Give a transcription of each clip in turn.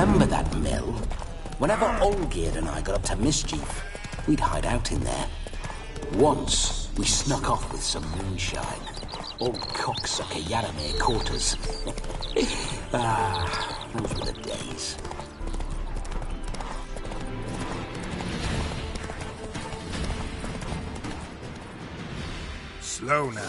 remember that mill? Whenever Olgierd and I got up to mischief, we'd hide out in there. Once, we snuck off with some moonshine. Old cocksucker Yaramir caught us. Those were the days. Slow now.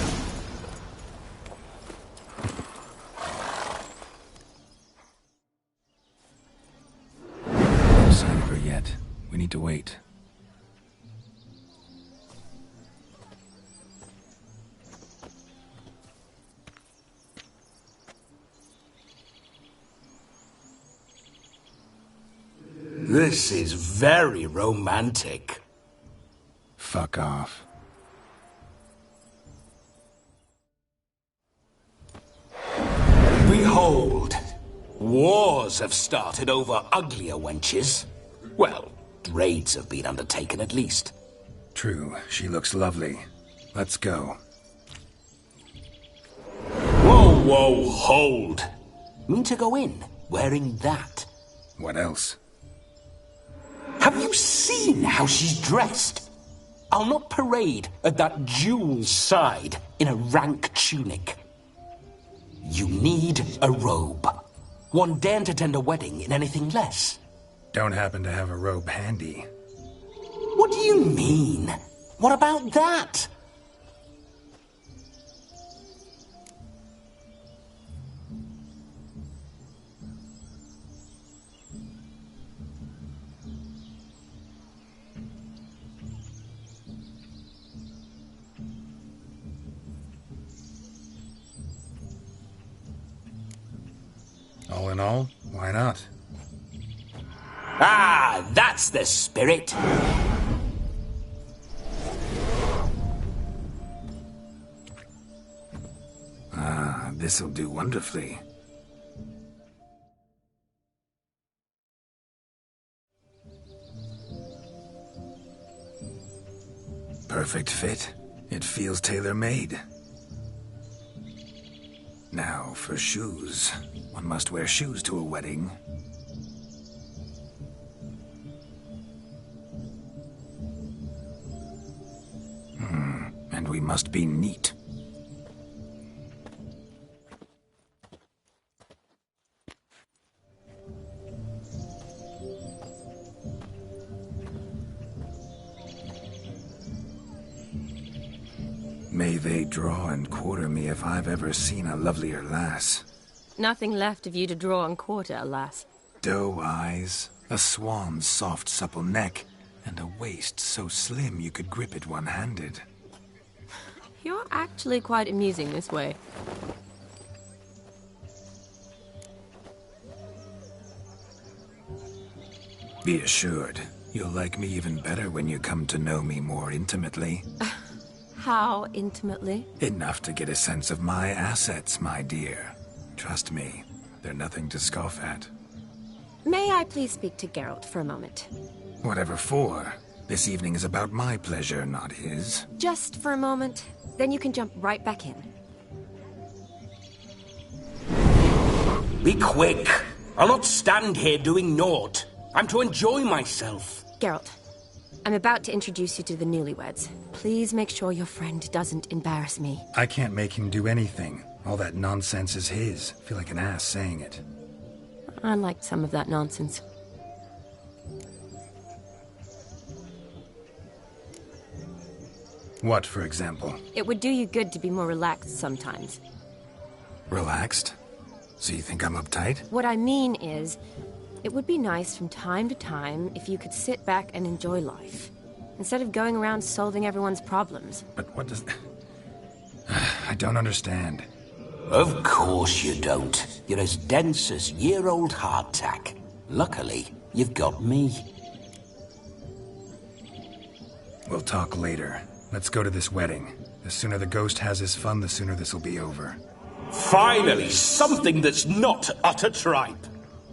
No sign of her yet. We need to wait. This is very romantic. Fuck off. Behold, wars have started over uglier wenches. Well, raids have been undertaken at least. True, she looks lovely. Let's go. Whoa, whoa, hold. Mean to go in, wearing that? What else? Have you seen how she's dressed? I'll not parade at that jewel's side in a rank tunic. You need a robe. One daren't attend a wedding in anything less. Don't happen to have a robe handy. What do you mean? What about that? All in all, why not? Ah, that's the spirit. Ah, this'll do wonderfully. Perfect fit. It feels tailor-made. Now, for shoes. One must wear shoes to a wedding. And we must be neat. May they draw and quarter me if I've ever seen a lovelier lass. Nothing left of you to draw and quarter, alas. Doe eyes, a swan's soft supple neck, and a waist so slim you could grip it one-handed. You're actually quite amusing this way. Be assured, you'll like me even better when you come to know me more intimately. How intimately? Enough to get a sense of my assets, my dear. Trust me, they're nothing to scoff at. May I please speak to Geralt for a moment? Whatever for. This evening is about my pleasure, not his. Just for a moment, then you can jump right back in. Be quick. I'll not stand here doing naught. I'm to enjoy myself. Geralt, I'm about to introduce you to the newlyweds. Please make sure your friend doesn't embarrass me. I can't make him do anything. All that nonsense is his. Feel like an ass saying it. I liked some of that nonsense. What, for example? It would do you good to be more relaxed sometimes. Relaxed? So you think I'm uptight? What I mean is, it would be nice from time to time if you could sit back and enjoy life, instead of going around solving everyone's problems. But what does... I don't understand. Of course you don't. You're as dense as year-old hardtack. Luckily, you've got me. We'll talk later. Let's go to this wedding. The sooner the ghost has his fun, the sooner this'll be over. Finally, something that's not utter tripe.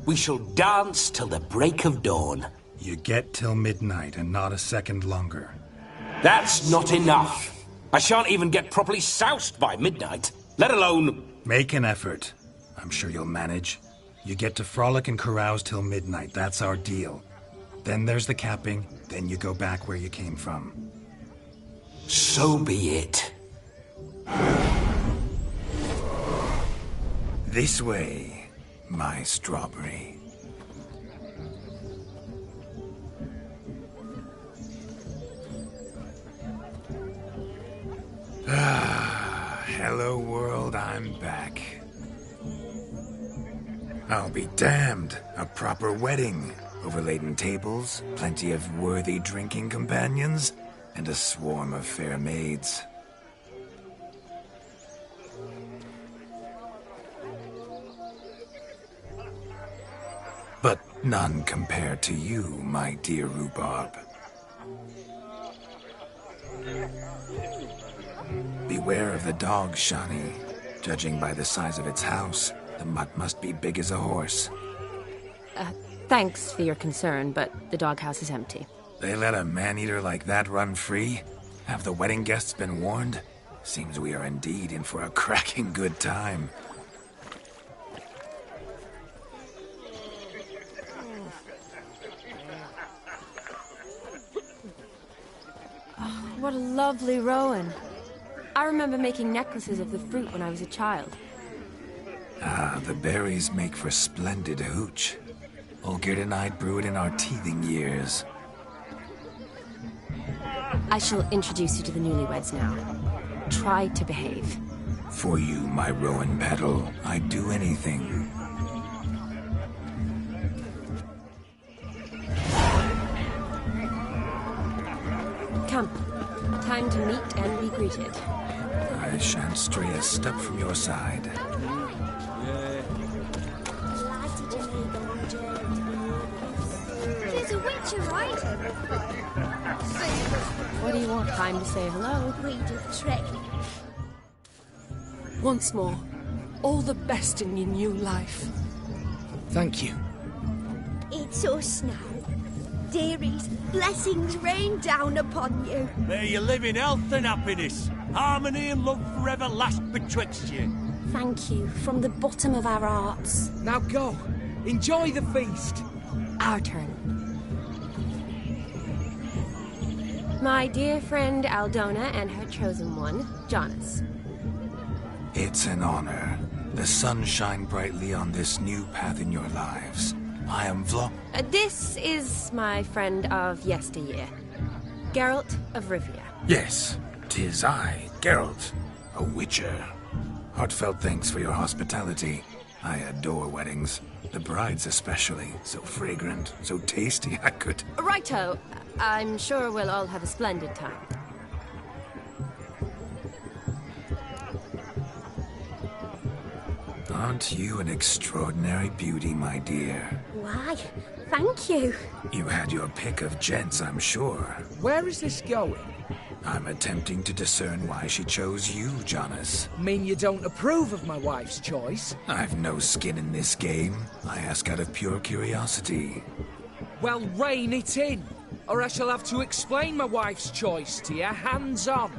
We shall dance till the break of dawn. You get till midnight and not a second longer. That's not enough. I shan't even get properly soused by midnight, let alone... Make an effort. I'm sure you'll manage. You get to frolic and carouse till midnight. That's our deal. Then there's the capping. Then you go back where you came from. So be it. This way, my strawberry. Hello world, I'm back. I'll be damned. A proper wedding. Overladen tables, plenty of worthy drinking companions, and a swarm of fair maids. But none compared to you, my dear rhubarb. Beware of the dog, Shani. Judging by the size of its house, the mutt must be big as a horse. Thanks for your concern, but the doghouse is empty. They let a man-eater like that run free? Have the wedding guests been warned? Seems we are indeed in for a cracking good time. Oh, what a lovely rowan. I remember making necklaces of the fruit when I was a child. Ah, the berries make for splendid hooch. Olgerd and I brew it in our teething years. I shall introduce you to the newlyweds now. Try to behave. For you, my rowan petal, I'd do anything. Come. Time to meet and be greeted. I shan't stray a step from your side. There's a witcher, right? What do you want? Time to say hello? Read of trick. Once more, all the best in your new life. Thank you. It's us now. Dearies, blessings rain down upon you. May you live in health and happiness. Harmony and love forever last betwixt you. Thank you from the bottom of our hearts. Now go. Enjoy the feast. Our turn. My dear friend Aldona and her chosen one, Jonas. It's an honor. The sun shine brightly on this new path in your lives. I am This is my friend of yesteryear, Geralt of Rivia. Yes, 'tis I, Geralt, a witcher. Heartfelt thanks for your hospitality. I adore weddings. The brides especially. So fragrant, so tasty, I could... Righto. I'm sure we'll all have a splendid time. Aren't you an extraordinary beauty, my dear? Why, thank you. You had your pick of gents, I'm sure. Where is this going? I'm attempting to discern why she chose you, Jonas. Mean you don't approve of my wife's choice? I've no skin in this game. I ask out of pure curiosity. Well, rein it in, or I shall have to explain my wife's choice to you hands-on.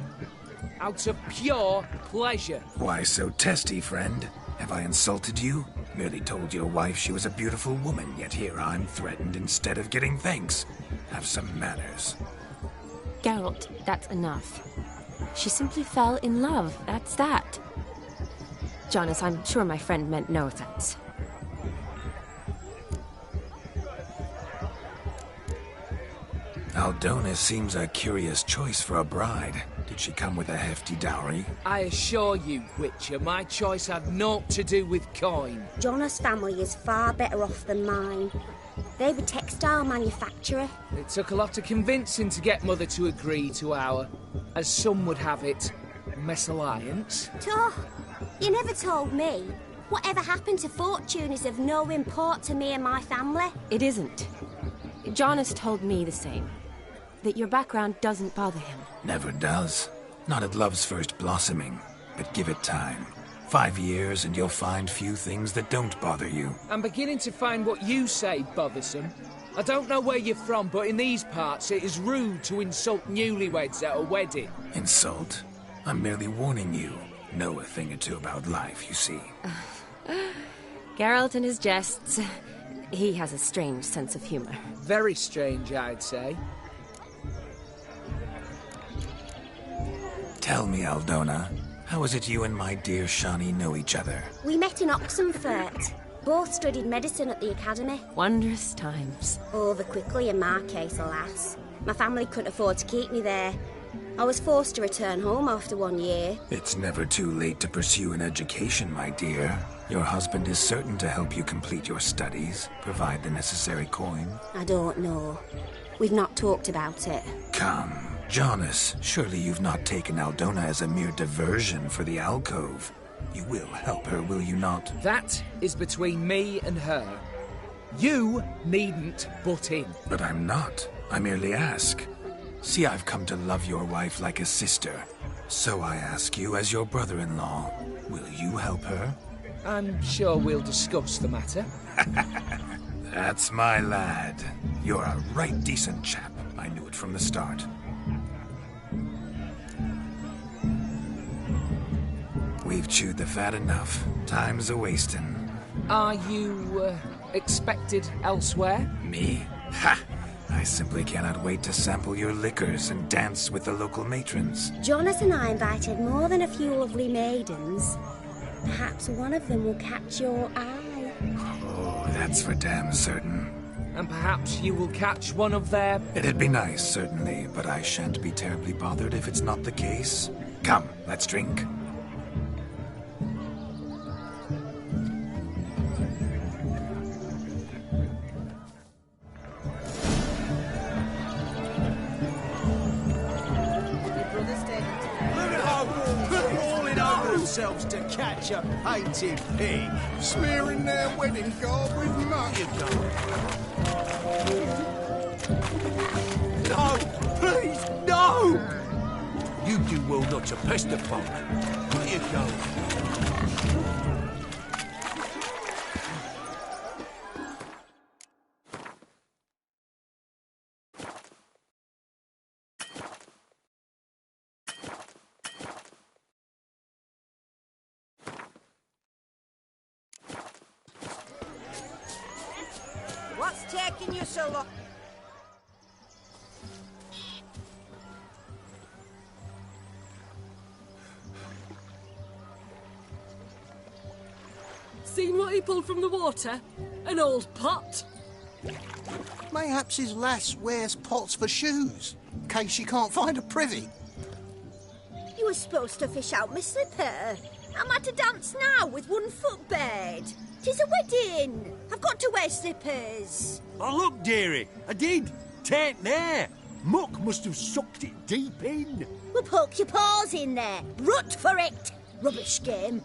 Out of pure pleasure. Why so testy, friend? Have I insulted you? Merely told your wife she was a beautiful woman, yet here I'm threatened instead of getting thanks. Have some manners. Geralt, that's enough. She simply fell in love, that's that. Jonas, I'm sure my friend meant no offense. Aldona seems a curious choice for a bride. Did she come with a hefty dowry? I assure you, Witcher, my choice had naught to do with coin. Jonas' family is far better off than mine. They were textile manufacturer. It took a lot of convincing to get Mother to agree to our, as some would have it, mesalliance. You never told me. Whatever happened to fortune is of no import to me and my family. It isn't. Jonas told me the same. That your background doesn't bother him. Never does. Not at love's first blossoming. But give it time. 5 years and you'll find few things that don't bother you. I'm beginning to find what you say bothersome. I don't know where you're from, but in these parts it is rude to insult newlyweds at a wedding. Insult? I'm merely warning you. Know a thing or two about life, you see. Geralt and his jests. He has a strange sense of humor. Very strange, I'd say. Tell me, Aldona, how is it you and my dear Shani know each other? We met in Oxenfurt. Both studied medicine at the academy. Wondrous times. Over quickly in my case, alas. My family couldn't afford to keep me there. I was forced to return home after 1 year. It's never too late to pursue an education, my dear. Your husband is certain to help you complete your studies, provide the necessary coin. I don't know. We've not talked about it. Come, Jonas, surely you've not taken Aldona as a mere diversion for the alcove. You will help her, will you not? That is between me and her. You needn't butt in. But I'm not. I merely ask. See, I've come to love your wife like a sister. So I ask you, as your brother-in-law, will you help her? I'm sure we'll discuss the matter. That's my lad. You're a right decent chap. I knew it from the start. We've chewed the fat enough. Time's a-wasting. Are you, expected elsewhere? Me? Ha! I simply cannot wait to sample your liquors and dance with the local matrons. Jonas and I invited more than a few lovely maidens. Perhaps one of them will catch your eye. Oh, that's for damn certain. And perhaps you will catch one of their... It'd be nice, certainly, but I shan't be terribly bothered if it's not the case. Come, let's drink. Themselves to catch a painted pig. Smearing their wedding garb with mud. No, please, no! You do well not to pester folk. Here you go. What's taking you so long? Seen what he pulled from the water? An old pot. Mayhaps his lass wears pots for shoes, in case she can't find a privy. You were supposed to fish out my slipper. Am I to dance now with 1 foot bared? 'Tis a wedding. I've got to wear slippers. Oh, look, dearie, I did. Tain't there. Muck must have sucked it deep in. Well, poke your paws in there. Rut for it. Rubbish game.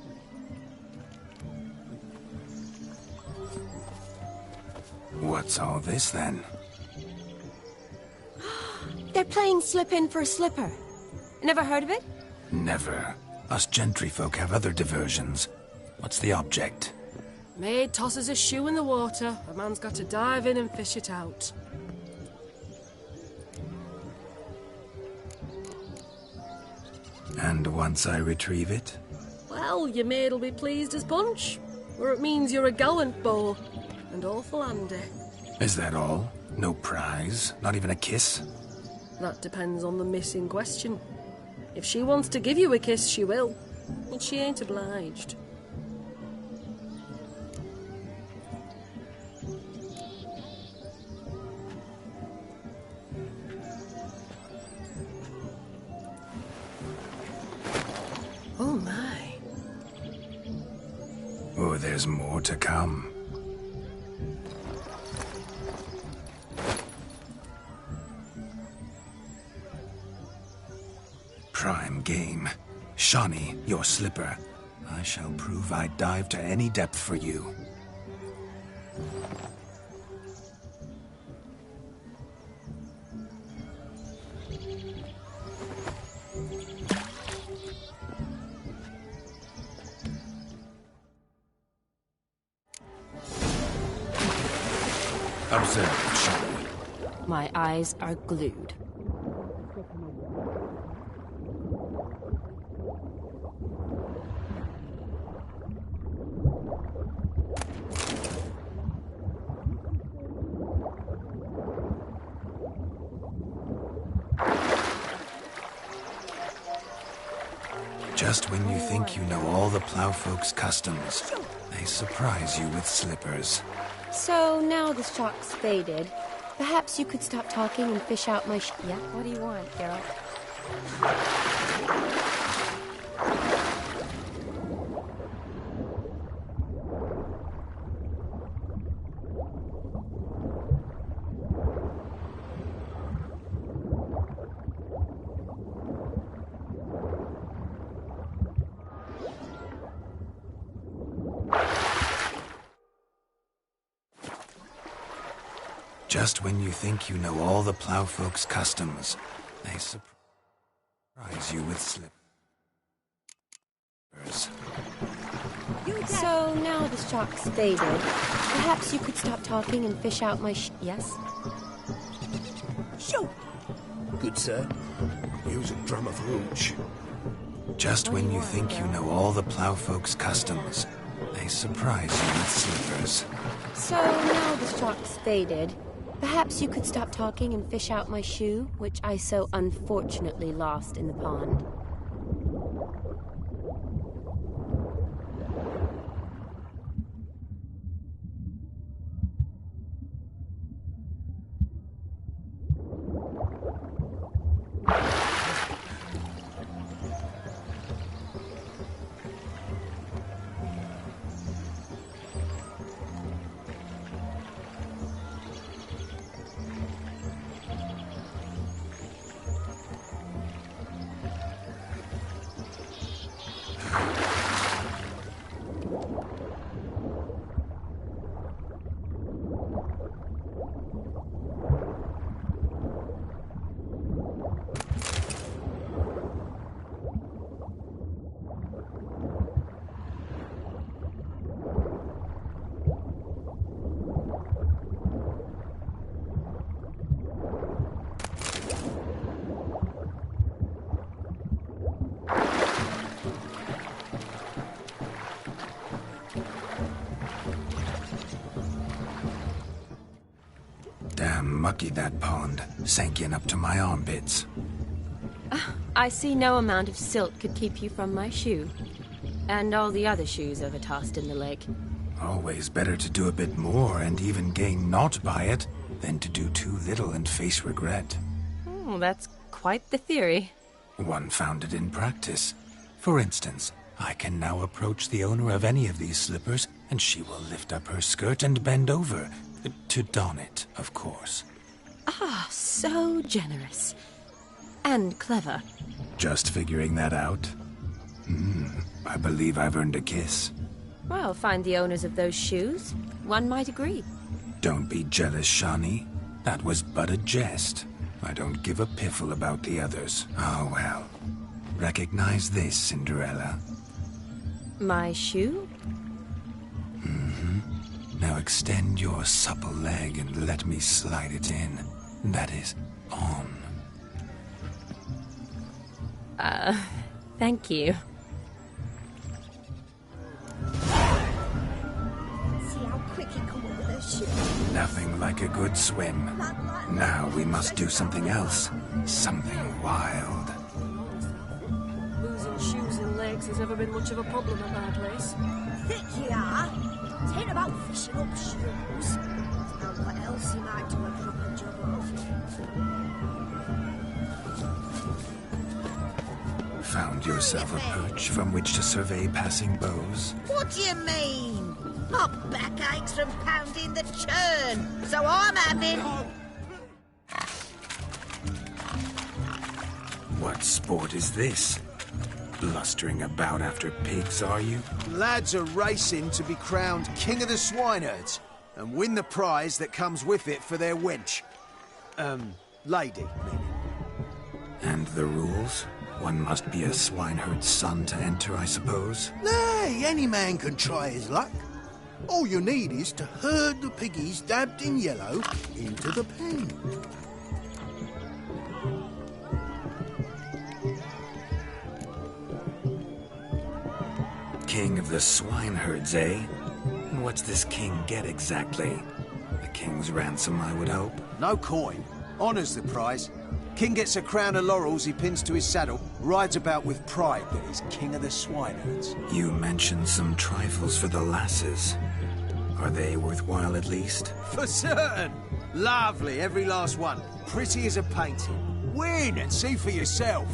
What's all this, then? They're playing slip in for a slipper. Never heard of it? Never. Us gentry folk have other diversions. What's the object? Maid tosses a shoe in the water. A man's got to dive in and fish it out. And once I retrieve it? Well, your maid'll be pleased as punch. Or it means you're a gallant beau. And awful handy. Is that all? No prize? Not even a kiss? That depends on the miss in question. If she wants to give you a kiss, she will. But she ain't obliged. Oh my. Oh, there's more to come. Prime game. Shani, your slipper. I shall prove I dive to any depth for you. Observe, Shani. My eyes are glued. Just when you think you know all the plowfolk's customs, they surprise you with slippers. So now the shock's faded. Perhaps you could stop talking and fish out my Yeah, what do you want, Geralt? Just when you think you know all the plowfolk's customs, they surprise you with slippers. So now the shock's faded. Perhaps you could stop talking and fish out my Yes? Shoot! Good, sir. Use a drum of rouge. Just when you think you know all the plowfolk's customs, they surprise you with slippers. So now the shock's faded. Perhaps you could stop talking and fish out my shoe, which I so unfortunately lost in the pond. Damn mucky that pond, sank in up to my armpits. I see no amount of silt could keep you from my shoe. And all the other shoes ever tossed in the lake. Always better to do a bit more and even gain naught by it than to do too little and face regret. Oh, that's quite the theory. One founded in practice. For instance, I can now approach the owner of any of these slippers, and she will lift up her skirt and bend over. To don it, of course. Ah, so generous. And clever. Just figuring that out? I believe I've earned a kiss. Well, find the owners of those shoes. One might agree. Don't be jealous, Shani. That was but a jest. I don't give a piffle about the others. Oh, well. Recognize this, Cinderella. My shoe? Now extend your supple leg and let me slide it in. That is, on. Thank you. See how quick he come up with her shoe. Nothing like a good swim. Now we must do something else. Something wild. Losing shoes and legs has ever been much of a problem at our place. Thick you are. It ain't about fishing up shoes. Now what else he might do a proper job of. Found yourself a perch from which to survey passing beaux? What do you mean? My back aches from pounding the churn, so I'm having... What sport is this? Blustering about after pigs, are you? Lads are racing to be crowned King of the Swineherds and win the prize that comes with it for their wench. Lady, meaning. And the rules? One must be a swineherd's son to enter, I suppose? Nay, any man can try his luck. All you need is to herd the piggies dabbed in yellow into the pen. King of the swineherds, eh? And what's this king get exactly? The king's ransom, I would hope. No coin. Honours the prize. King gets a crown of laurels he pins to his saddle, rides about with pride that he's king of the swineherds. You mentioned some trifles for the lasses. Are they worthwhile at least? For certain! Lovely, every last one. Pretty as a painting. Win and see for yourself.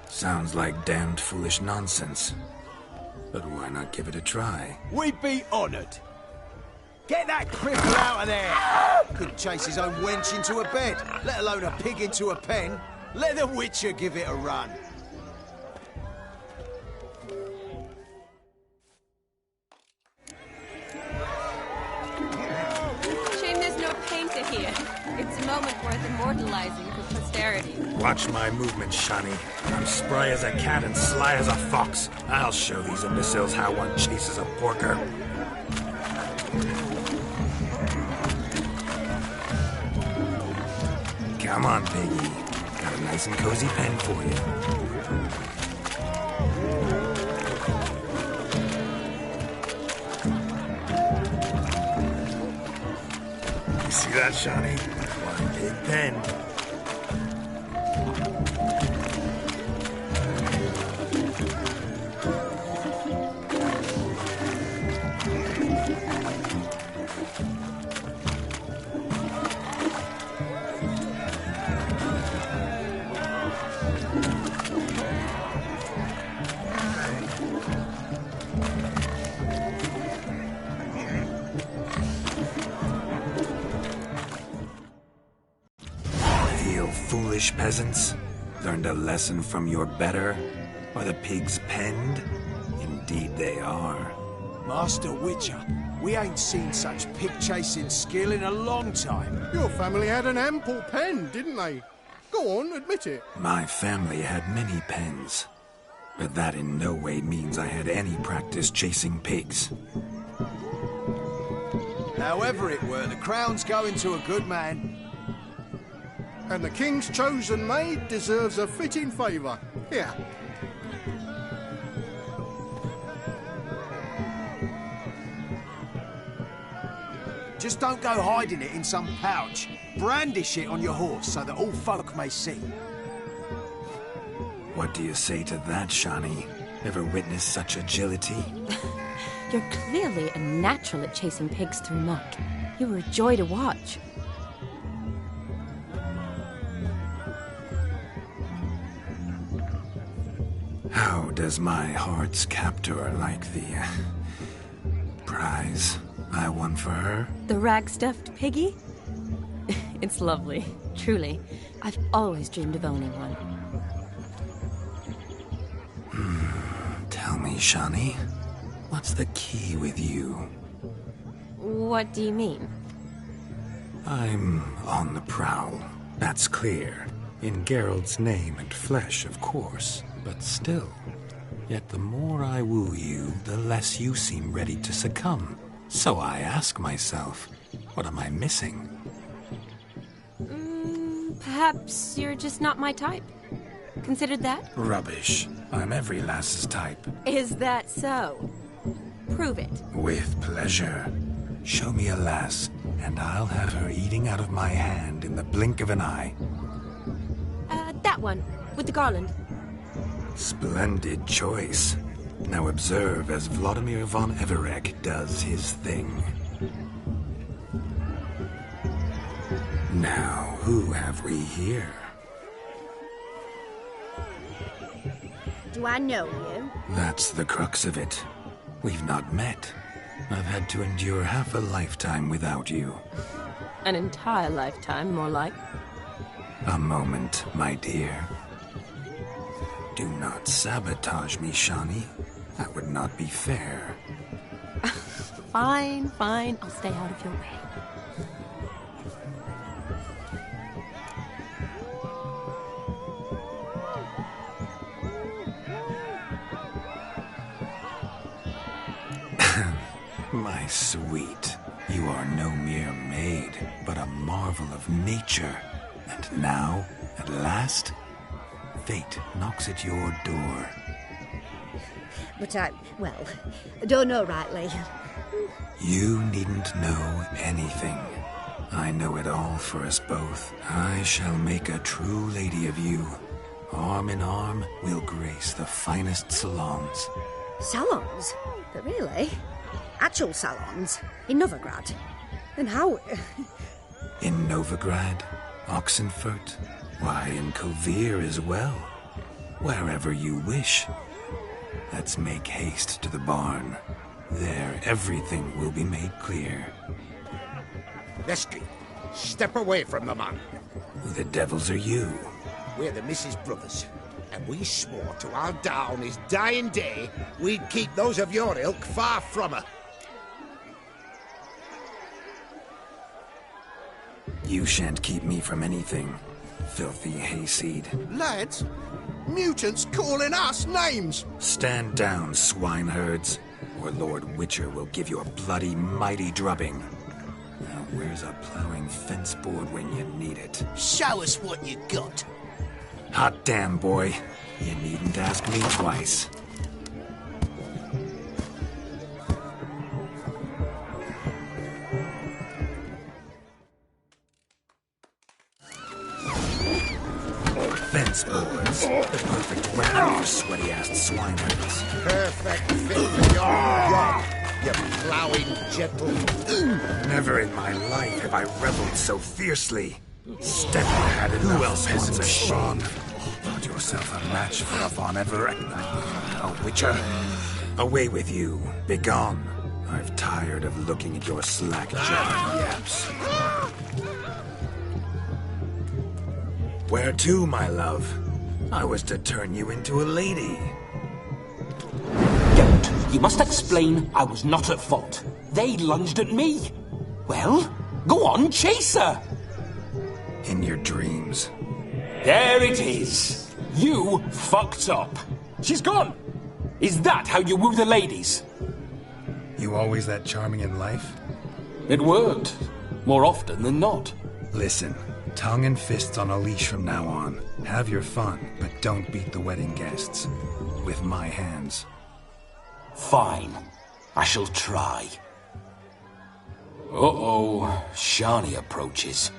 Sounds like damned foolish nonsense. But why not give it a try? We'd be honoured. Get that cripple out of there! Couldn't chase his own wench into a bed, let alone a pig into a pen. Let the Witcher give it a run. Shame there's no painter here. It's a moment worth immortalizing for posterity. Watch my movements, Shani. I'm spry as a cat and sly as a fox. I'll show these imbeciles how one chases a porker. Come on, piggy. Got a nice and cozy pen for you. You see that, Shani? One big pen. Foolish peasants, learned a lesson from your better? Are the pigs penned? Indeed they are. Master Witcher, we ain't seen such pig-chasing skill in a long time. Your family had an ample pen, didn't they? Go on, admit it. My family had many pens, but that in no way means I had any practice chasing pigs. However it were, the crown's going to a good man. And the king's chosen maid deserves a fitting favour. Here. Just don't go hiding it in some pouch. Brandish it on your horse so that all folk may see. What do you say to that, Shani? Ever witnessed such agility? You're clearly a natural at chasing pigs through muck. You were a joy to watch. How does my heart's captor like the prize I won for her? The rag-stuffed piggy? It's lovely, truly. I've always dreamed of owning one. Tell me, Shani, what's the key with you? What do you mean? I'm on the prowl. That's clear. In Geralt's name and flesh, of course. But still. Yet the more I woo you, the less you seem ready to succumb. So I ask myself, what am I missing? Perhaps you're just not my type. Considered that? Rubbish. I'm every lass's type. Is that so? Prove it. With pleasure. Show me a lass, and I'll have her eating out of my hand in the blink of an eye. That one, with the garland. Splendid choice. Now observe as Vladimir von Everek does his thing. Now, who have we here? Do I know you? That's the crux of it. We've not met. I've had to endure half a lifetime without you. An entire lifetime, more like. A moment, my dear. Do not sabotage me, Shani. That would not be fair. Fine, fine. I'll stay out of your way. My sweet, you are no mere maid, but a marvel of nature. And now, at last, fate knocks at your door. But I don't know rightly. You needn't know anything. I know it all for us both. I shall make a true lady of you. Arm in arm, we'll grace the finest salons. Salons? But really? Actual salons? In Novigrad? And how... In Novigrad, Oxenfurt, why, in Kovir as well. Wherever you wish. Let's make haste to the barn. There, everything will be made clear. Leslie, step away from the man. Who the devils are you? We're the Mrs. Brothers, and we swore to our da on his dying day we'd keep those of your ilk far from her. You shan't keep me from anything, filthy hayseed. Lads, mutants calling us names. Stand down, swineherds, or Lord Witcher will give you a bloody mighty drubbing. Now where's a plowing fence board when you need it? Show us what you got. Hot damn, boy. You needn't ask me twice. Fence boards. The perfect weapon for sweaty-assed swineherds. Perfect fit for your job, you ploughing gentleman. Never in my life have I reveled so fiercely. Step had enough. Who else wants a shame? Got yourself a match for a Von Everett. A Witcher. Away with you. Begone. I've tired of looking at your slack-jawed yaps. Where to, my love? I was to turn you into a lady. Geralt, you must explain I was not at fault. They lunged at me. Well, go on, chase her. In your dreams. There it is. You fucked up. She's gone. Is that how you woo the ladies? You always that charming in life? It worked. More often than not. Listen, tongue and fists on a leash from now on. Have your fun, but don't beat the wedding guests. With my hands. Fine. I shall try. Uh-oh. Shani approaches.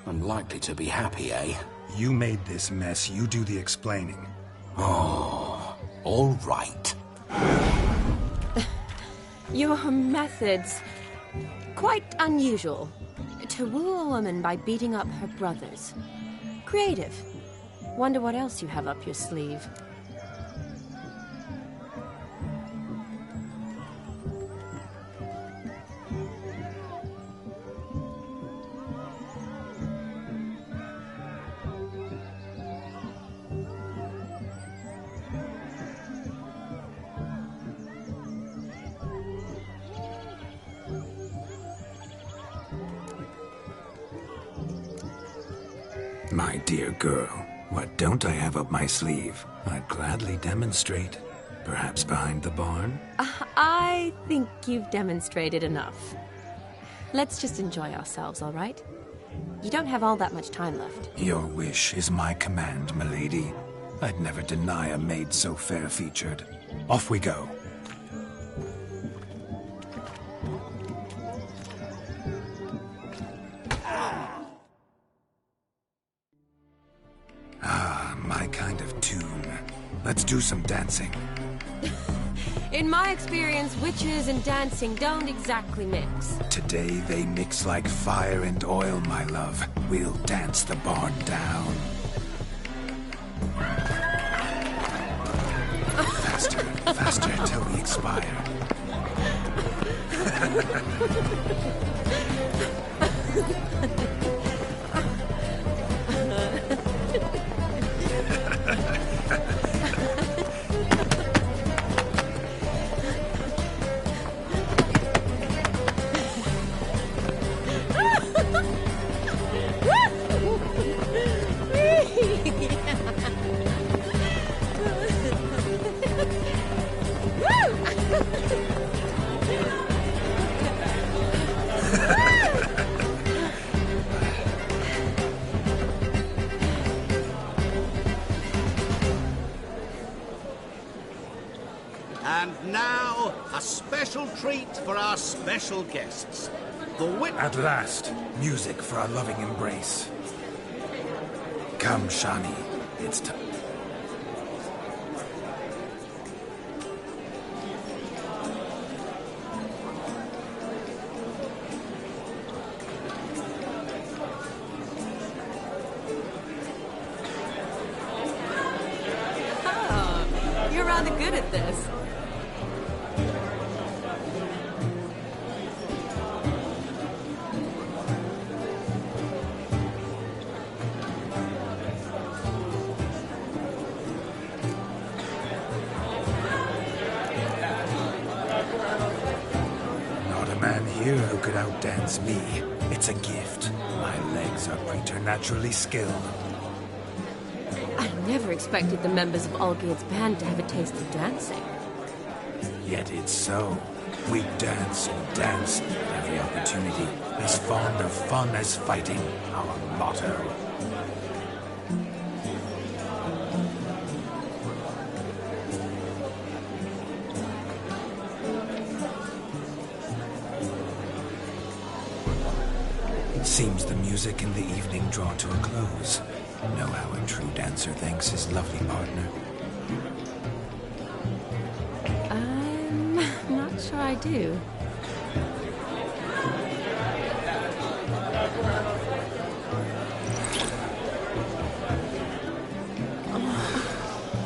Unlikely to be happy, eh? You made this mess. You do the explaining. Oh, all right. Your methods... quite unusual. To woo a woman by beating up her brothers. Creative. Wonder what else you have up your sleeve. My dear girl, what don't I have up my sleeve? I'd gladly demonstrate. Perhaps behind the barn? I think you've demonstrated enough. Let's just enjoy ourselves, all right? You don't have all that much time left. Your wish is my command, milady. I'd never deny a maid so fair-featured. Off we go. Ah, my kind of tune. Let's do some dancing. In my experience, witches and dancing don't exactly mix. Today they mix like fire and oil, my love. We'll dance the barn down. Faster, faster till we expire. And now, a special treat for our special guests. The wit... At last, music for our loving embrace. Come, Shani, it's time. Oh, you're rather good at this. Here who could outdance me. It's a gift. My legs are preternaturally skilled. I never expected the members of Olgierd's band to have a taste of dancing. Yet it's so. We dance and dance at every opportunity. As fond of fun as fighting, our motto. Seems the music in the evening draw to a close. Know how a true dancer thanks his lovely partner. I'm not sure I do.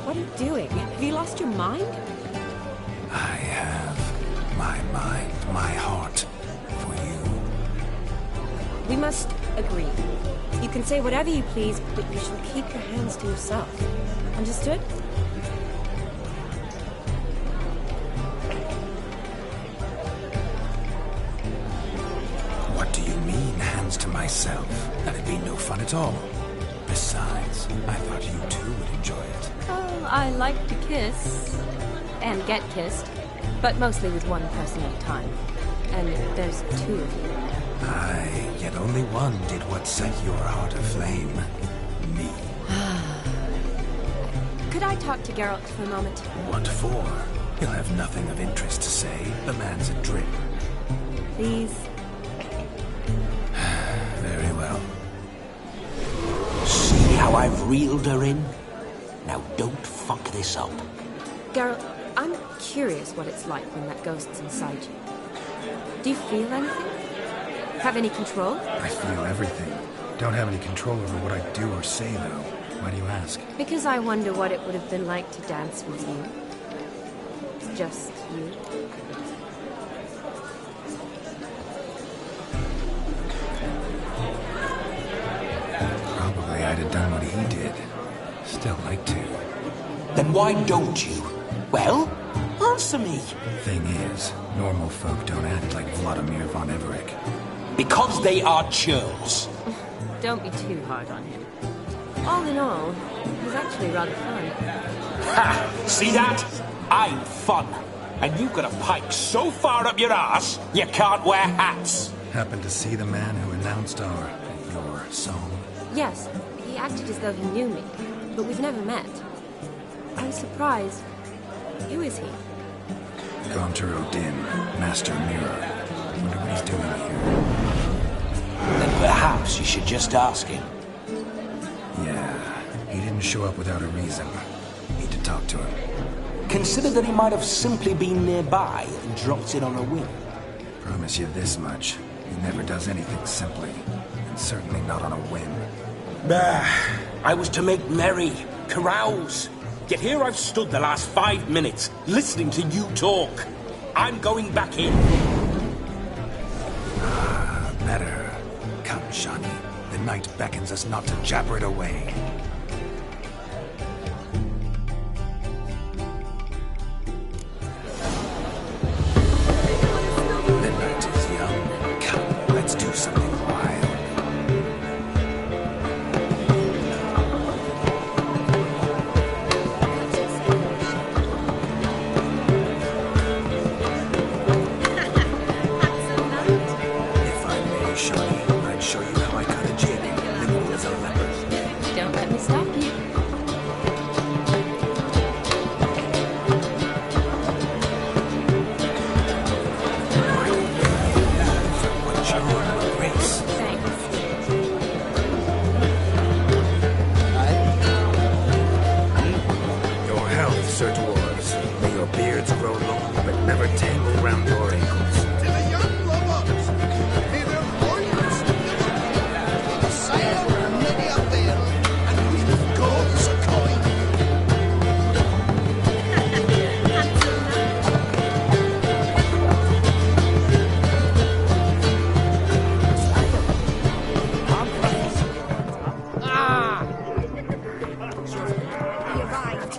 What are you doing? Have you lost your mind? I have my mind, my heart for you. We must agree. You can say whatever you please, but you shall keep your hands to yourself. Understood? What do you mean, hands to myself? That'd be no fun at all. Besides, I thought you too would enjoy it. Oh, I like to kiss. And get kissed. But mostly with one person at a time. And there's two of you. Aye, yet only one did what set your heart aflame. Me. Could I talk to Geralt for a moment? What for? He'll have nothing of interest to say. The man's adrift. Please? Very well. See how I've reeled her in? Now don't fuck this up. Geralt, I'm curious what it's like when that ghost's inside you. Do you feel anything? Have any control? I feel everything. Don't have any control over what I do or say, though. Why do you ask? Because I wonder what it would have been like to dance with you. Just you. Probably I'd have done what he did. Still like to. Then why don't you? Well, answer me. Thing is, normal folk don't act like Vladimir von Everett. Because they are churls. Don't be too hard on him. All in all, it was actually rather fun. Ha! See that? I'm fun. And you've got a pipe so far up your ass, you can't wear hats. Happened to see the man who announced your song? Yes, he acted as though he knew me, but we've never met. I was surprised. Who is he? Gaunter Odin, Master Mirror. Wonder what he's doing here. Then perhaps you should just ask him. Yeah, he didn't show up without a reason. Need to talk to him. Consider that he might have simply been nearby and dropped in on a whim. Promise you this much. He never does anything simply. And certainly not on a whim. I was to make merry, carouse. Yet here I've stood the last 5 minutes, listening to you talk. I'm going back in. Better. Come, Shani. The night beckons us not to jabber it away. The night is young. Come, let's do something wild. If I may, Shani, I'd show you how I cut a jig, nimble as a leopard. Don't let me stop you. What charm, grace. Thanks. Your health, Sir Dwarves. May your beards grow long, but never tangle round your ankles. To the young lovers, may their warriors deliver a sail and many a veil, and with goals a coin. He arrived.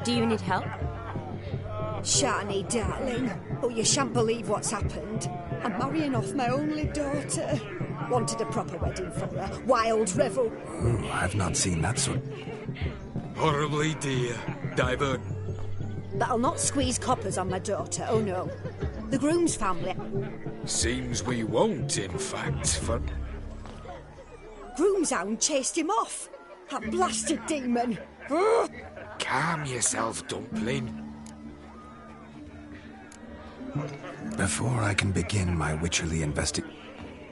Do you need help? Shani, darling. Oh, you shan't believe what's happened. I'm marrying off my only daughter. Wanted a proper wedding for her. Wild revel. Ooh, I've not seen that sort. Horribly dear. Divert. But I'll not squeeze coppers on my daughter, oh no. The groom's family. Seems we won't, in fact, for... Groom's hound chased him off. That blasted demon. Ugh. Calm yourself, Dumpling. Before I can begin my witcherly investigation.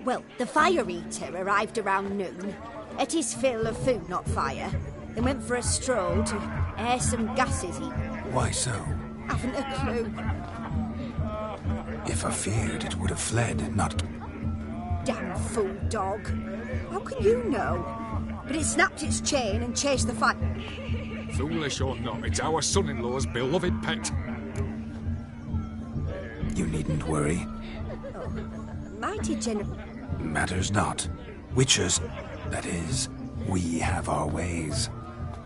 Well, the fire eater arrived around noon. Ate his fill of food, not fire. Then went for a stroll to air some gases he... Why so? Haven't a clue. If I feared, it would have fled, not... Damn fool dog. How can you know? But it snapped its chain and chased the fire. Foolish or not, it's our son-in-law's beloved pet. You needn't worry. Mighty Matters not. Witchers, that is, we have our ways.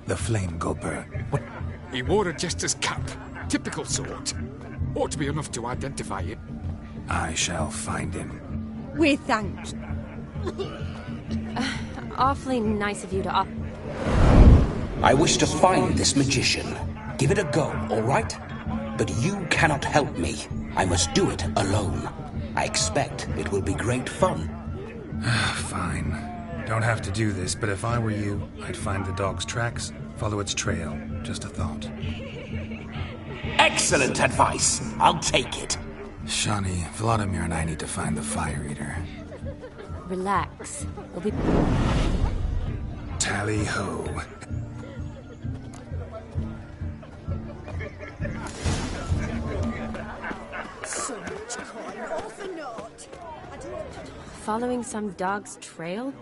The Flame Gulper. What? He wore a jester's cap. Typical sort. Ought to be enough to identify it. I shall find him. We thank. Awfully nice of you to op... I wish to find this magician. Give it a go, all right? But you cannot help me. I must do it alone. I expect it will be great fun. Fine. Don't have to do this, but if I were you, I'd find the dog's tracks, follow its trail. Just a thought. Excellent advice. I'll take it. Shani, Vladimir and I need to find the Fire Eater. Relax. We'll be... Tally-ho. So much coin, all for naught. I don't... Following some dog's trail?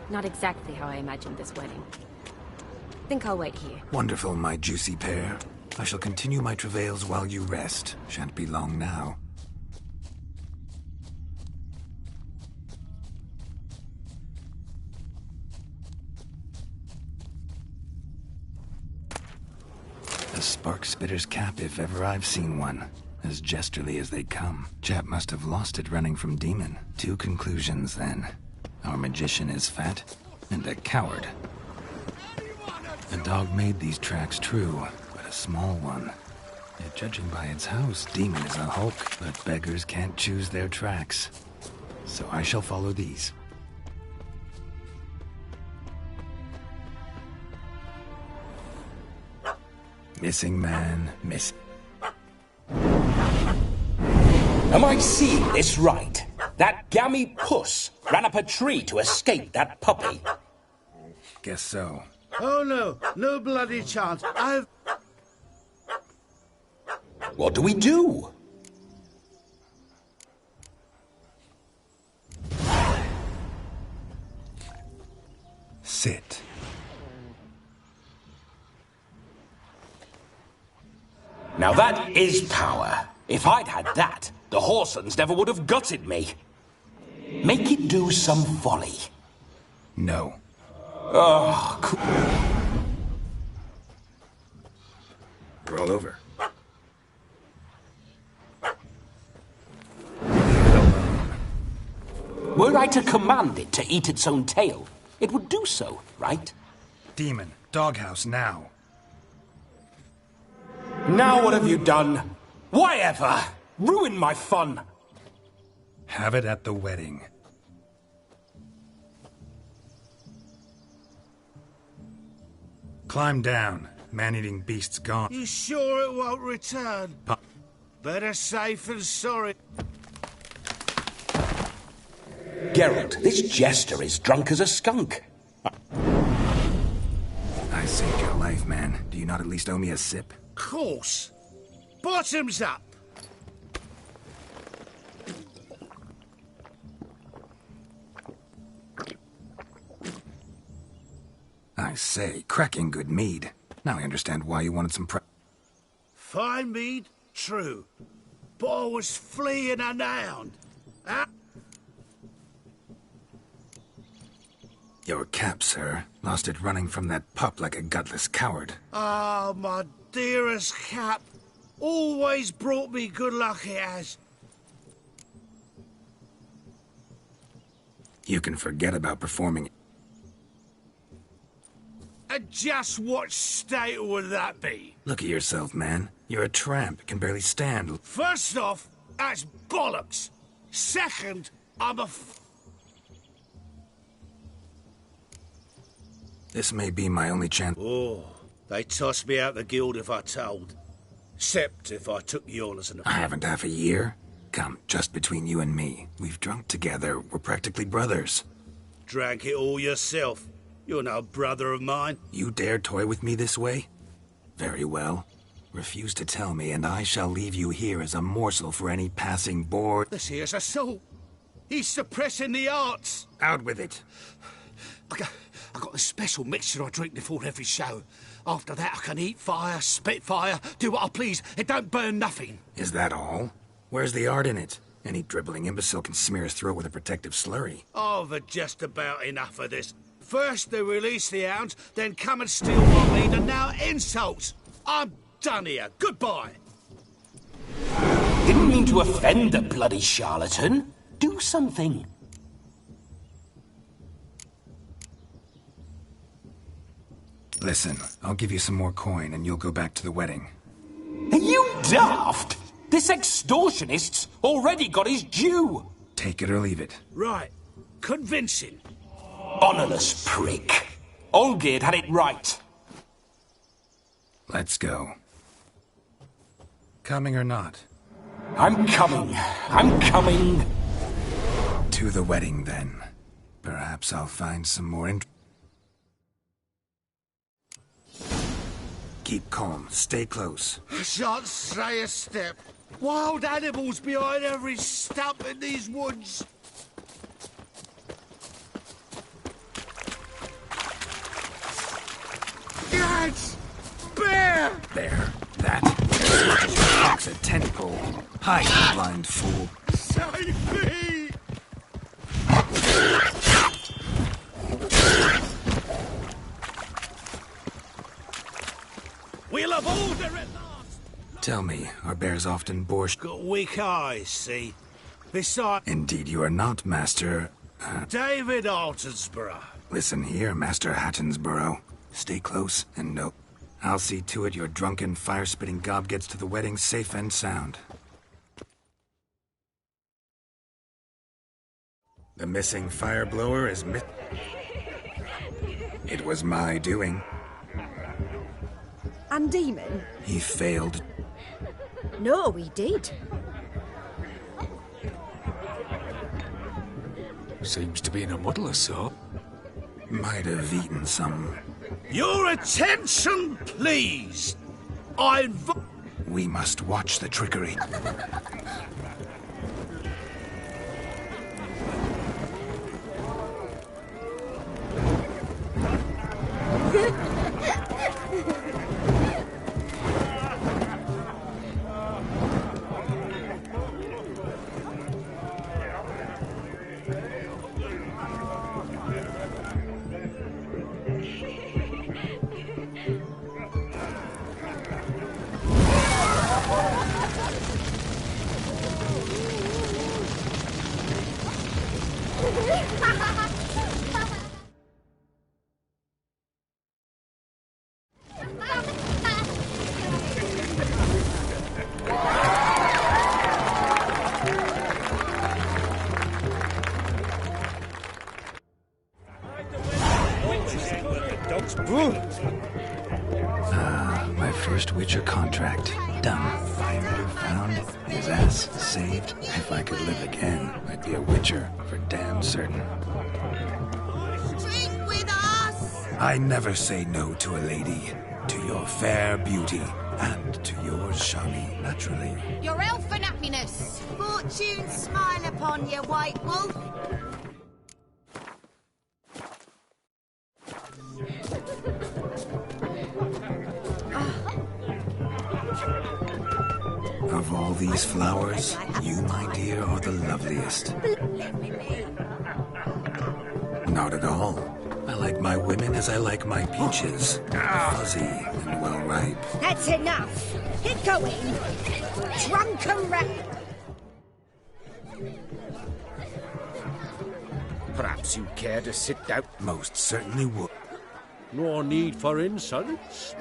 Not exactly how I imagined this wedding. Think I'll wait here. Wonderful, my juicy pair. I shall continue my travails while you rest. Shan't be long now. A spark spitter's cap, if ever I've seen one. As jesterly as they come. Chap must have lost it running from Demon. Two conclusions, then. Our magician is fat, And a coward. The dog made these tracks true, but a small one. Yet judging by its house, Demon is a hulk, but beggars can't choose their tracks. So I shall follow these. Missing man, miss. Am I seeing this right? That gammy puss ran up a tree to escape that puppy. Guess so. Oh no, no bloody chance. What do we do? Sit. Now that is power. If I'd had that, the Horsons never would have gutted me. Make it do some folly. No. Oh, cool. Roll over. Were I to command it to eat its own tail, it would do so, right? Demon, doghouse now. Now what have you done? Why ever? Ruin my fun. Have it at the wedding. Climb down. Man-eating beast's gone. You sure it won't return? Better safe than sorry. Geralt, this jester is drunk as a skunk. I saved your life, man. Do you not at least owe me a sip? Course. Bottoms up. I say, cracking good mead. Now I understand why you wanted some Fine mead, true. But I was fleeing unhound. Your cap, sir. Lost it running from that pup like a gutless coward. Ah, my dearest Cap. Always brought me good luck it has. You can forget about performing. And just what state would that be? Look at yourself, man. You're a tramp, can barely stand. First off, that's bollocks. Second, I'm a This may be my only chance. Oh, they tossed me out the guild if I told. Except if I took yours and I haven't half a year. Come, just between you and me. We've drunk together. We're practically brothers. Drank it all yourself. You're no brother of mine. You dare toy with me this way? Very well. Refuse to tell me, and I shall leave you here as a morsel for any passing boar. This here's assault. He's suppressing the arts. Out with it. I got a special mixture I drink before every show. After that, I can eat fire, spit fire, do what I please. It don't burn nothing. Is that all? Where's the art in it? Any dribbling imbecile can smear his throat with a protective slurry. I've had just about enough of this. First they release the hounds, then come and steal my meat, and now insults. I'm done here. Goodbye. Didn't mean to offend the bloody charlatan. Do something. Listen, I'll give you some more coin and you'll go back to the wedding. Are you daft? This extortionist's already got his due. Take it or leave it. Right. Convincing. Honorless prick. Olgierd had it right. Let's go. Coming or not? I'm coming. I'm coming. To the wedding, then. Perhaps I'll find some more Keep calm. Stay close. I shan't stray a step. Wild animals behind every stump in these woods. Yes! Bear! There. That. Box a tent pole. Hide, you blind fool. Save me! We'll have order at last! Tell me, are bears often borscht? Got weak eyes, see? Besides... Indeed you are not, Master... David Altonsborough. Listen here, Master Hattonsborough. Stay close and no. I'll see to it your drunken, fire-spitting gob gets to the wedding safe and sound. The missing fire blower is It was my doing. And Demon? He failed. No, he did. Seems to be in a muddle or so. Might have eaten some. Your attention, please. We must watch the trickery. My first Witcher contract. Done. Fire found. His ass saved. If I could live again, I'd be a Witcher for damn certain. Drink with us! I never say no to a lady. To your fair beauty. And to yours, Shani, naturally. Your elfin happiness! Fortune smile upon you, White Wolf! Of all these flowers, you, my dear, are the loveliest. Not at all. I like my women as I like my peaches. Fuzzy and well ripe. That's enough. Get going. Drunken rat. Perhaps you care to sit down. Most certainly would. No need for insults.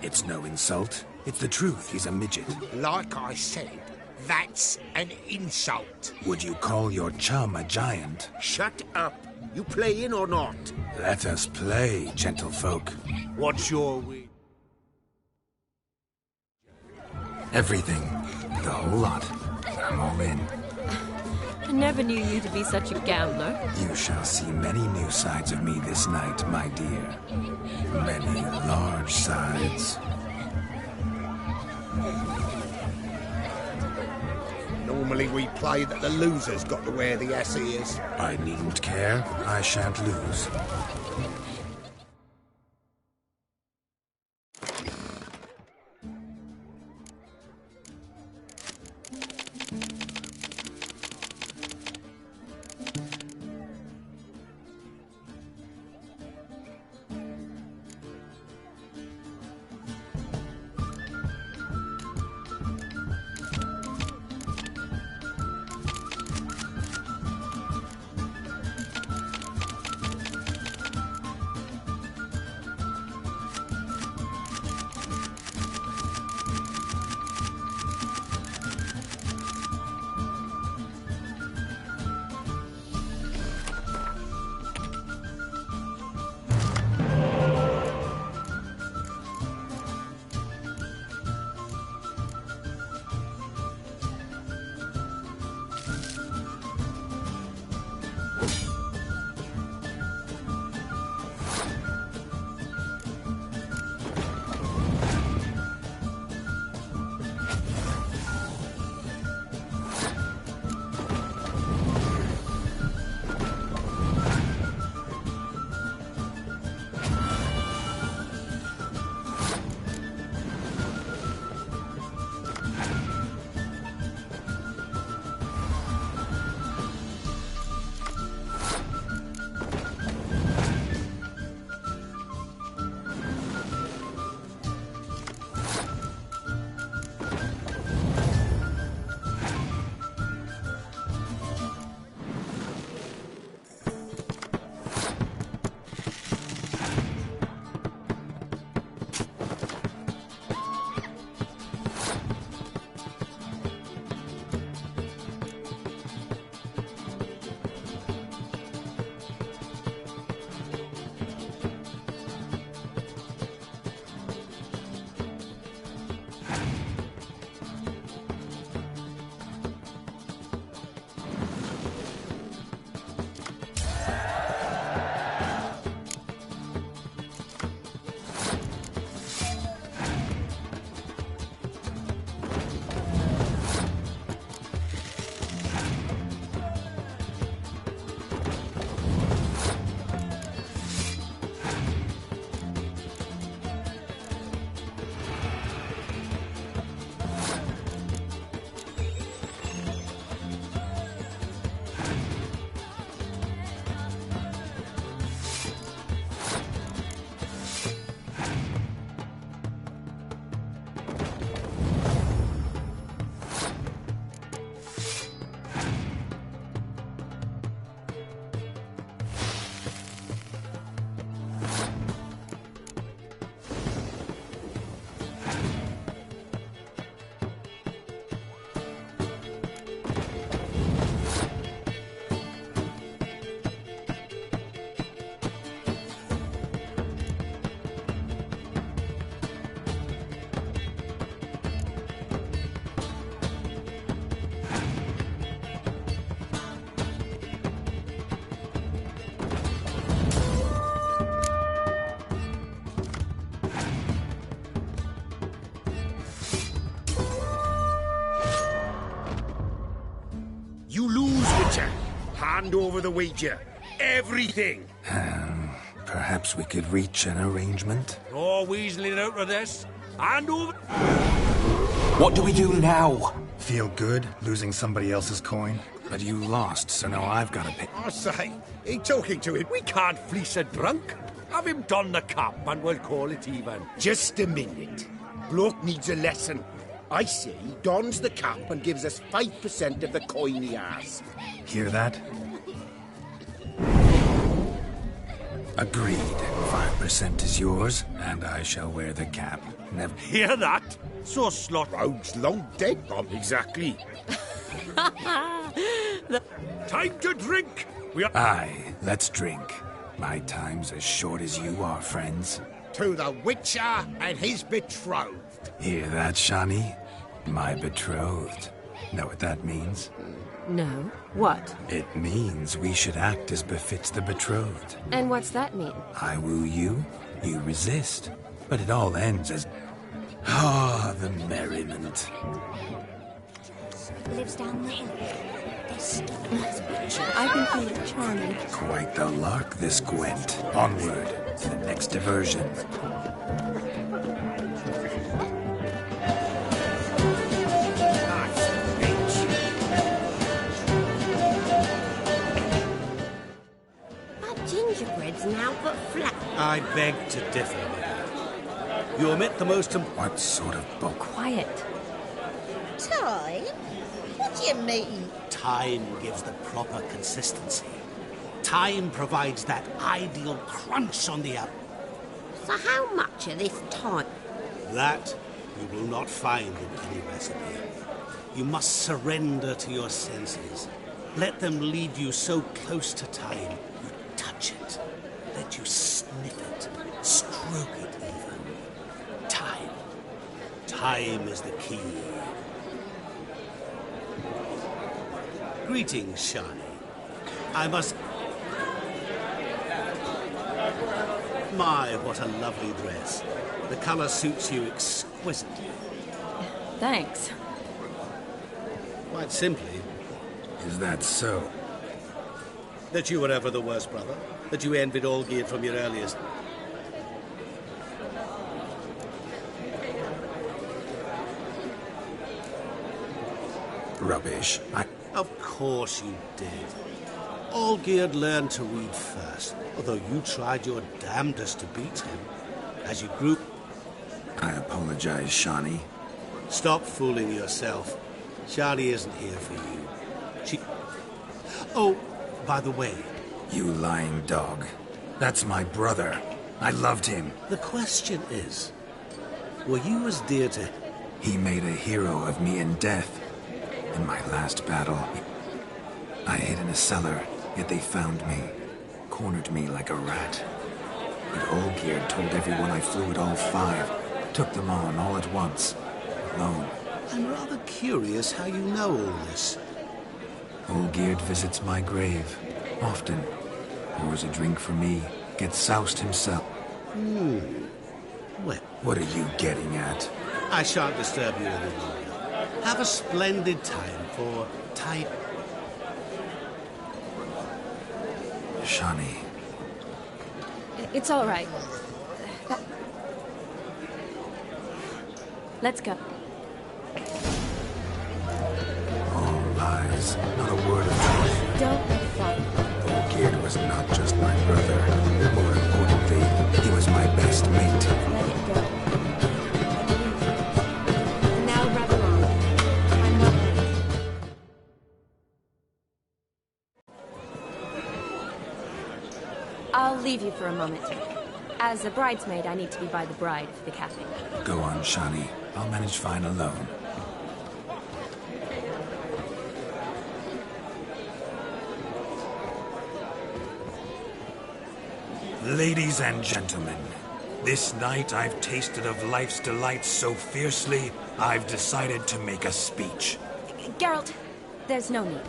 It's no insult. It's the truth. He's a midget. Like I said, that's an insult. Would you call your chum a giant? Shut up. You playing or not? Let us play, gentlefolk. What's your way? Everything. The whole lot. I'm all in. I never knew you to be such a gambler. You shall see many new sides of me this night, my dear. Many large sides. Normally we play that the loser's got to wear the SE is. I needn't care. I shan't lose. hand over the wager. Everything. Perhaps we could reach an arrangement? No weaseling out of this. Hand over... What do we do now? Feel good losing somebody else's coin? But you lost, so now I've got to pay. I say, ain't talking to him. We can't fleece a drunk. Have him don the cap and we'll call it even. Just a minute. Bloke needs a lesson. I say he dons the cap and gives us 5% of the coin he has. Hear that? Agreed. 5% is yours, and I shall wear the cap. Never... Hear that? So slot rogues long dead, Bob. Exactly. Time to drink! We are... Aye, let's drink. My time's as short as you are, friends. To the Witcher and his betrothed. Hear that, Shani? My betrothed. Know what that means? No. What? It means we should act as befits the betrothed. And what's that mean? I woo you, you resist. But it all ends as... Ah, the merriment. Lives down the hill. I've been feeling charming. Quite the lark, this Gwent. Onward to the next diversion. Gingerbread's now but flat. I beg to differ with you. You omit the most What sort of book? Quiet. Time? What do you mean? time gives the proper consistency. Time provides that ideal crunch on the up. So how much of this time? That you will not find in any recipe. You must surrender to your senses. Let them lead you so close to time, you touch it. Let you sniff it, stroke it even. Time. Time is the key. Greetings, Shani. I must... My, what a lovely dress. The color suits you exquisitely. Thanks. Quite simply... Is that so? That you were ever the worst brother. That you envied all geared from your earliest... Rubbish. Of course you did. Olgierd learned to read first, although you tried your damnedest to beat him. As you grew... I apologize, Shani. Stop fooling yourself. Shani isn't here for you. She... Oh, by the way... You lying dog. That's my brother. I loved him. The question is... Were you as dear to... He made a hero of me in death. In my last battle, I hid in a cellar, yet they found me. Cornered me like a rat. But Olgierd told everyone I flew at all 5. Took them on all at once. Alone. I'm rather curious how you know all this. Olgierd visits my grave. Often. Pours a drink for me. Gets soused himself. Well... What are you getting at? I shan't disturb you any longer. Have a splendid time for time. Shani. It's all right. Let's go. All lies. Not a word of truth. Don't be fun. Olgierd was not just my brother. More importantly, he was my best mate. Let it go. And now run along. I'm not late. I'll leave you for a moment. As a bridesmaid, I need to be by the bride for the capping. Go on, Shani. I'll manage fine alone. Ladies and gentlemen, this night I've tasted of life's delights so fiercely, I've decided to make a speech. Geralt, there's no need.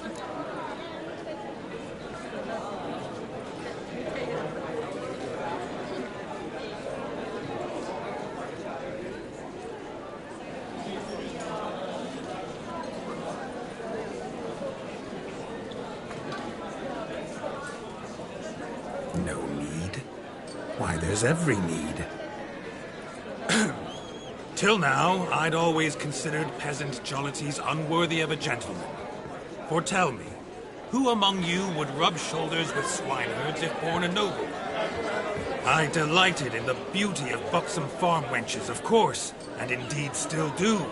No need? Why, there's every need. Till now, I'd always considered peasant jollities unworthy of a gentleman. For tell me, who among you would rub shoulders with swineherds if born a noble? I delighted in the beauty of buxom farm wenches, of course, and indeed still do.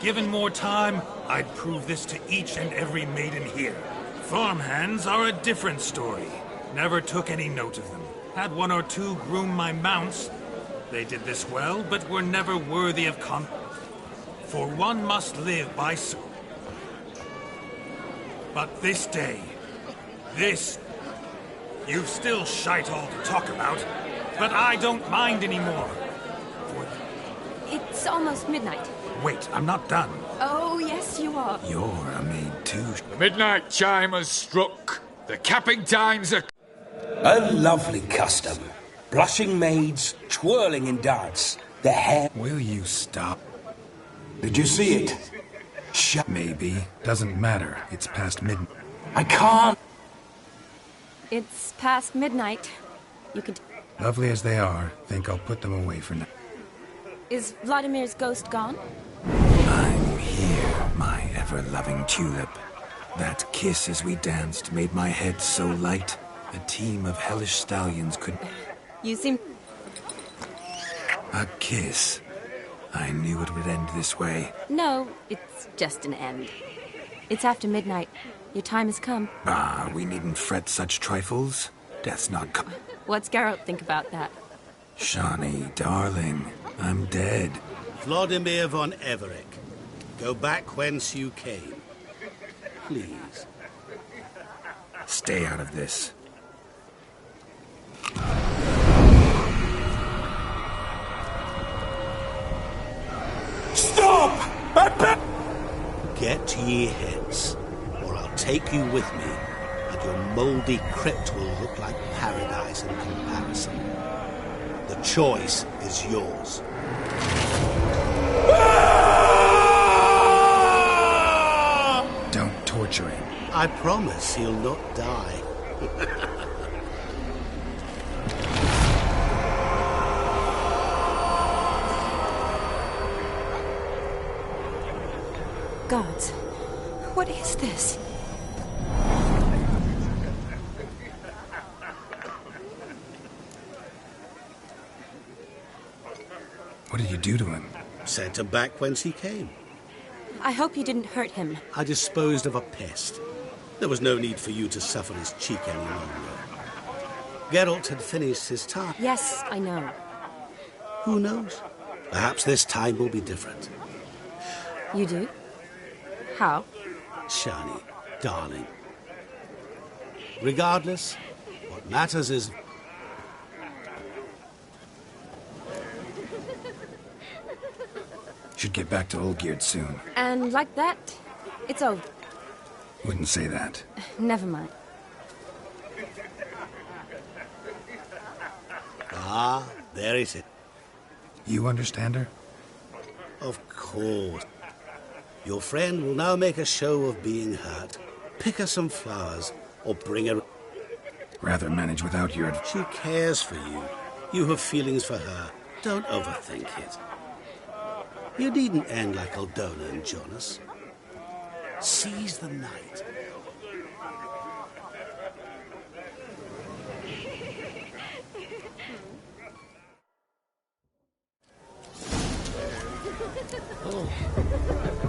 Given more time, I'd prove this to each and every maiden here. Farmhands are a different story. Never took any note of them. Had one or two groom my mounts. They did this well, but were never worthy of For one must live by But this day, you've still shite all to talk about, but I don't mind anymore. It's almost midnight. Wait, I'm not done. Oh, yes, you are. You're a maid too. The midnight chime has struck. The capping times are... A lovely custom. Blushing maids, twirling in dance, the hair... Will you stop? Did you see it? Maybe. Doesn't matter. It's past midnight. I can't... It's past midnight. You could... Lovely as they are, think I'll put them away for now. Is Vladimir's ghost gone? I'm here, my ever-loving tulip. That kiss as we danced made my head so light, a team of hellish stallions could... You seem... A kiss. I knew it would end this way. No, it's just an end. It's after midnight. Your time has come. Ah, we needn't fret such trifles. Death's not come. What's Geralt think about that? Shawnee, darling, I'm dead. Vladimir von Everick, go back whence you came. Please. Stay out of this. Stop! Get ye hence, or I'll take you with me, and your mouldy crypt will look like paradise in comparison. The choice is yours. Don't torture him. I promise he'll not die. Gods, what is this? What did you do to him? Sent him back whence he came. I hope you didn't hurt him. I disposed of a pest. There was no need for you to suffer his cheek any longer. Geralt had finished his task. Yes, I know. Who knows? Perhaps this time will be different. You do? How? Shani, darling. Regardless, what matters is... Should get back to Olgierd soon. And like that, it's over. Wouldn't say that. Never mind. Ah, there it is. You understand her? Of course. Your friend will now make a show of being hurt. Pick her some flowers, or bring her... Rather manage without your... She cares for you. You have feelings for her. Don't overthink it. You needn't end like Aldona and Jonas. Seize the night. Oh.